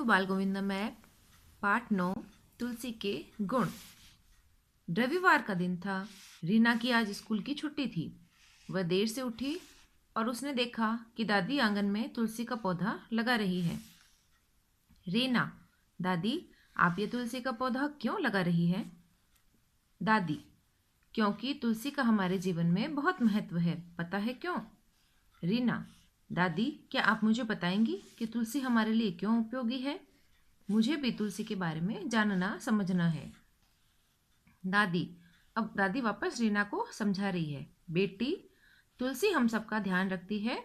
बाल गोविंदम ऐप पाठ 9 तुलसी के गुण। रविवार का दिन था। रीना की आज स्कूल की छुट्टी थी। वह देर से उठी और उसने देखा कि दादी आंगन में तुलसी का पौधा लगा रही है। रीना, दादी, आप ये तुलसी का पौधा क्यों लगा रही हैं? दादी, क्योंकि तुलसी का हमारे जीवन में बहुत महत्व है। पता है क्यों? रीना, दादी, क्या आप मुझे बताएंगी कि तुलसी हमारे लिए क्यों उपयोगी है? मुझे भी तुलसी के बारे में जानना समझना है। दादी, अब दादी वापस रीना को समझा रही है। बेटी, तुलसी हम सबका ध्यान रखती है।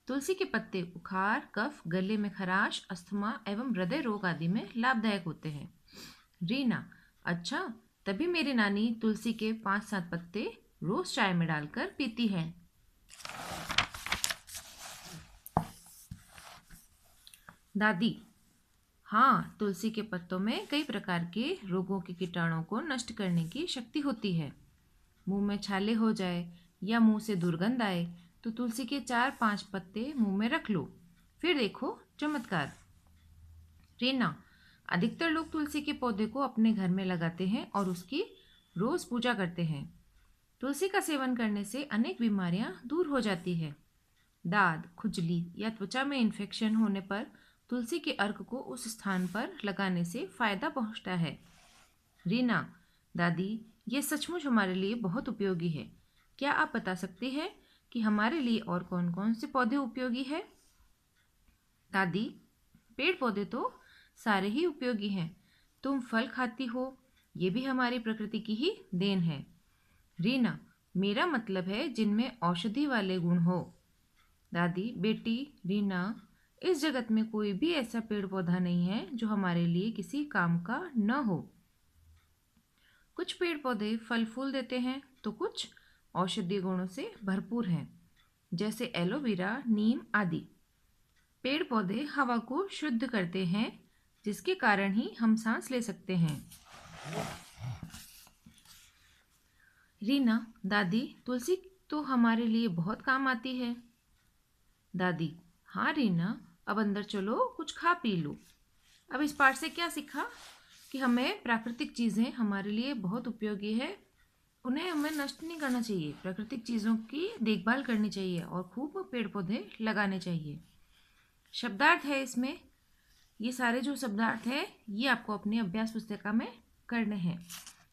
तुलसी के पत्ते बुखार, कफ, गले में खराश, अस्थमा एवं हृदय रोग आदि में लाभदायक होते हैं। रीना, अच्छा, तभी मेरी नानी तुलसी के 5-7 पत्ते रोज चाय में डालकर पीती है। दादी, हाँ, तुलसी के पत्तों में कई प्रकार के रोगों के कीटाणुओं को नष्ट करने की शक्ति होती है। मुंह में छाले हो जाए या मुंह से दुर्गंध आए तो तुलसी के 4-5 पत्ते मुंह में रख लो, फिर देखो चमत्कार। रीना, अधिकतर लोग तुलसी के पौधे को अपने घर में लगाते हैं और उसकी रोज पूजा करते हैं। तुलसी का सेवन करने से अनेक बीमारियां दूर हो जाती है। दाद, खुजली या त्वचा में इन्फेक्शन होने पर तुलसी के अर्क को उस स्थान पर लगाने से फायदा पहुंचता है। रीना, दादी, ये सचमुच हमारे लिए बहुत उपयोगी है। क्या आप बता सकती हैं कि हमारे लिए और कौन कौन से पौधे उपयोगी है? दादी, पेड़ पौधे तो सारे ही उपयोगी हैं। तुम फल खाती हो, ये भी हमारी प्रकृति की ही देन है। रीना, मेरा मतलब है जिनमें औषधि वाले गुण हो। दादी, बेटी रीना, इस जगत में कोई भी ऐसा पेड़ पौधा नहीं है जो हमारे लिए किसी काम का न हो। कुछ पेड़ पौधे फल फूल देते हैं तो कुछ औषधीय गुणों से भरपूर हैं, जैसे एलोवेरा, नीम आदि। पेड़ पौधे हवा को शुद्ध करते हैं, जिसके कारण ही हम सांस ले सकते हैं। रीना, दादी, तुलसी तो हमारे लिए बहुत काम आती है। दादी, हाँ रीना, अब अंदर चलो, कुछ खा पी लो। अब इस पाठ से क्या सीखा कि हमें प्राकृतिक चीज़ें हमारे लिए बहुत उपयोगी है, उन्हें हमें नष्ट नहीं करना चाहिए। प्राकृतिक चीज़ों की देखभाल करनी चाहिए और खूब पेड़ पौधे लगाने चाहिए। शब्दार्थ है इसमें, ये सारे जो शब्दार्थ है ये आपको अपनी अभ्यास पुस्तिका में करने हैं।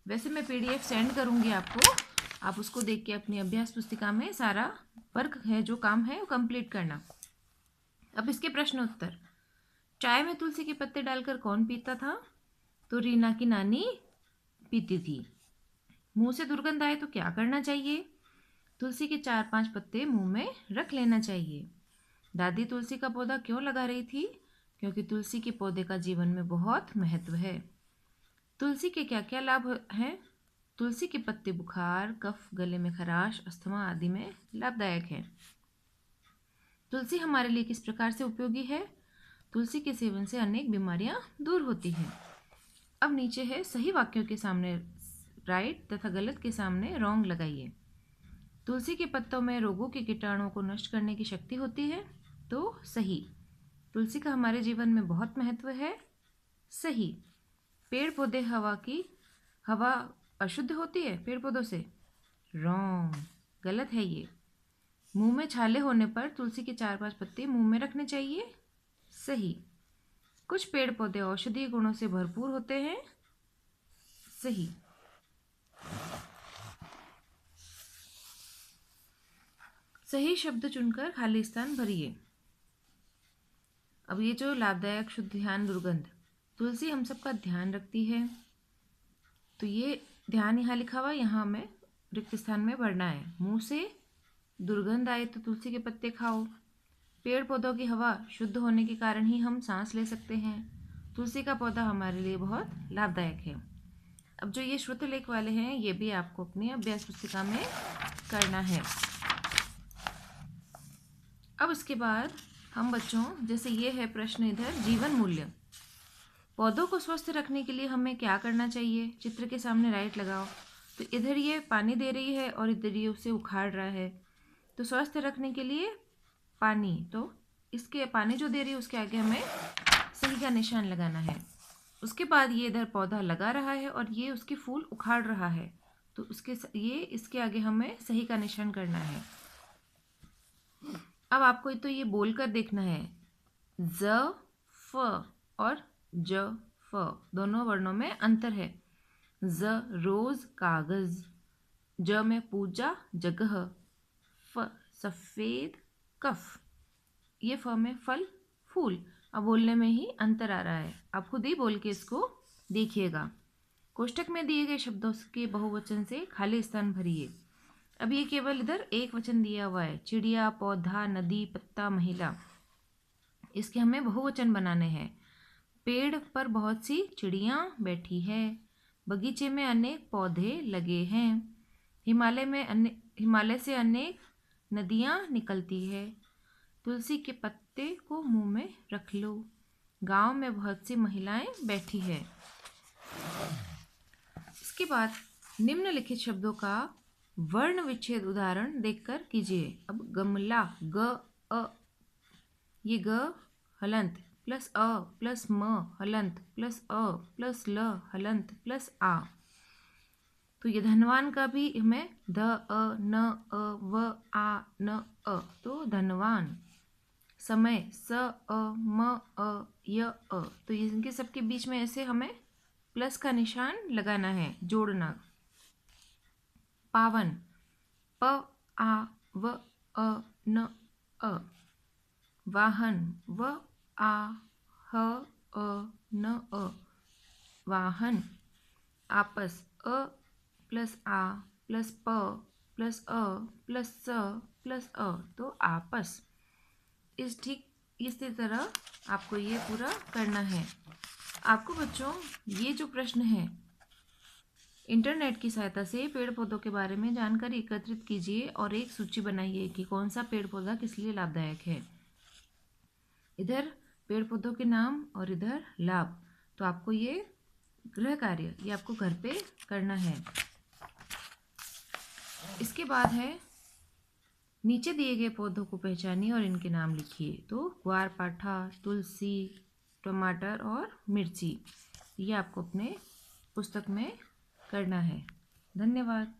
वैसे मैं PDF सेंड करूँगी आपको, आप उसको देख के अपनी अभ्यास पुस्तिका में सारा वर्क है जो काम है वो कंप्लीट करना। अब इसके प्रश्न उत्तर। चाय में तुलसी के पत्ते डालकर कौन पीता था? तो रीना की नानी पीती थी। मुंह से दुर्गंध आए तो क्या करना चाहिए? तुलसी के 4-5 पत्ते मुंह में रख लेना चाहिए। दादी तुलसी का पौधा क्यों लगा रही थी? क्योंकि तुलसी के पौधे का जीवन में बहुत महत्व है। तुलसी के क्या क्या लाभ हैं? तुलसी के पत्ते बुखार, कफ, गले में खराश, अस्थमा आदि में लाभदायक है। तुलसी हमारे लिए किस प्रकार से उपयोगी है? तुलसी के सेवन से अनेक बीमारियां दूर होती हैं। अब नीचे है सही वाक्यों के सामने राइट तथा गलत के सामने रॉन्ग लगाइए। तुलसी के पत्तों में रोगों के कीटाणुओं को नष्ट करने की शक्ति होती है, तो सही। तुलसी का हमारे जीवन में बहुत महत्व है, सही। पेड़ पौधे हवा अशुद्ध होती है पेड़ पौधों से, रॉन्ग, गलत है ये। मुंह में छाले होने पर तुलसी के 4-5 पत्ते मुंह में रखने चाहिए, सही। कुछ पेड़ पौधे औषधीय गुणों से भरपूर होते हैं, सही। सही शब्द चुनकर खाली स्थान भरिए। अब ये जो लाभदायक, शुद्ध, ध्यान, दुर्गंध, तुलसी हम सबका ध्यान रखती है, तो ये ध्यान यहाँ लिखा हुआ, यहाँ हमें रिक्त स्थान में भरना है। मुंह से दुर्गंध आए तो तुलसी के पत्ते खाओ। पेड़ पौधों की हवा शुद्ध होने के कारण ही हम सांस ले सकते हैं। तुलसी का पौधा हमारे लिए बहुत लाभदायक है। अब जो ये श्रुतलेख वाले हैं ये भी आपको अपनी अभ्यास पुस्तिका में करना है। अब इसके बाद हम बच्चों, जैसे ये है प्रश्न इधर, जीवन मूल्य। पौधों को स्वस्थ रखने के लिए हमें क्या करना चाहिए? चित्र के सामने राइट लगाओ। तो इधर ये पानी दे रही है और इधर ये उसे उखाड़ रहा है, तो स्वस्थ रखने के लिए पानी, तो इसके पानी जो दे रही है उसके आगे हमें सही का निशान लगाना है। उसके बाद ये इधर पौधा लगा रहा है और ये उसके फूल उखाड़ रहा है, तो इसके आगे हमें सही का निशान करना है। अब आपको तो ये बोलकर देखना है, ज फ और ज फ दोनों वर्णों में अंतर है। ज रोज कागज, ज में पूजा जगह, फ सफेद कफ, ये फ में फल फूल। अब बोलने में ही अंतर आ रहा है, आप खुद ही बोल के इसको देखिएगा। कोष्टक में दिए गए शब्दों के बहुवचन से खाली स्थान भरिए। अब ये केवल इधर एक वचन दिया हुआ है, चिड़िया, पौधा, नदी, पत्ता, महिला। इसके हमें बहुवचन बनाने हैं। पेड़ पर बहुत सी चिड़ियाँ बैठी है, बगीचे में अनेक पौधे लगे हैं, हिमालय से अनेक नदियाँ निकलती है, तुलसी के पत्ते को मुंह में रख लो, गांव में बहुत सी महिलाएं बैठी है। इसके बाद निम्नलिखित शब्दों का वर्ण विच्छेद उदाहरण देखकर कीजिए। अब गमला, ग अ, ये ग हलंत प्लस अ प्लस म हलंत प्लस अ प्लस ल हलंत प्लस आ। तो ये धनवान का भी हमें ध अ न अ व आ न अ, तो धनवान। समय, स अ म अ य अ, तो इनके सबके बीच में ऐसे हमें प्लस का निशान लगाना है, जोड़ना। पावन, प आ व अ न अ। वाहन, व आ ह अ न अ, वाहन। आपस, अ प्लस आ प्लस प प्लस अ प्लस स प्लस अ, तो आपस। इसी तरह आपको ये पूरा करना है। आपको बच्चों ये जो प्रश्न है, इंटरनेट की सहायता से पेड़ पौधों के बारे में जानकारी एकत्रित कीजिए और एक सूची बनाइए कि कौन सा पेड़ पौधा किस लिए लाभदायक है। इधर पेड़ पौधों के नाम और इधर लाभ। तो आपको ये गृह कार्य ये आपको घर पे करना है। इसके बाद है, नीचे दिए गए पौधों को पहचानिए और इनके नाम लिखिए। तो ग्वारपाठा, तुलसी, टमाटर और मिर्ची, ये आपको अपने पुस्तक में करना है। धन्यवाद।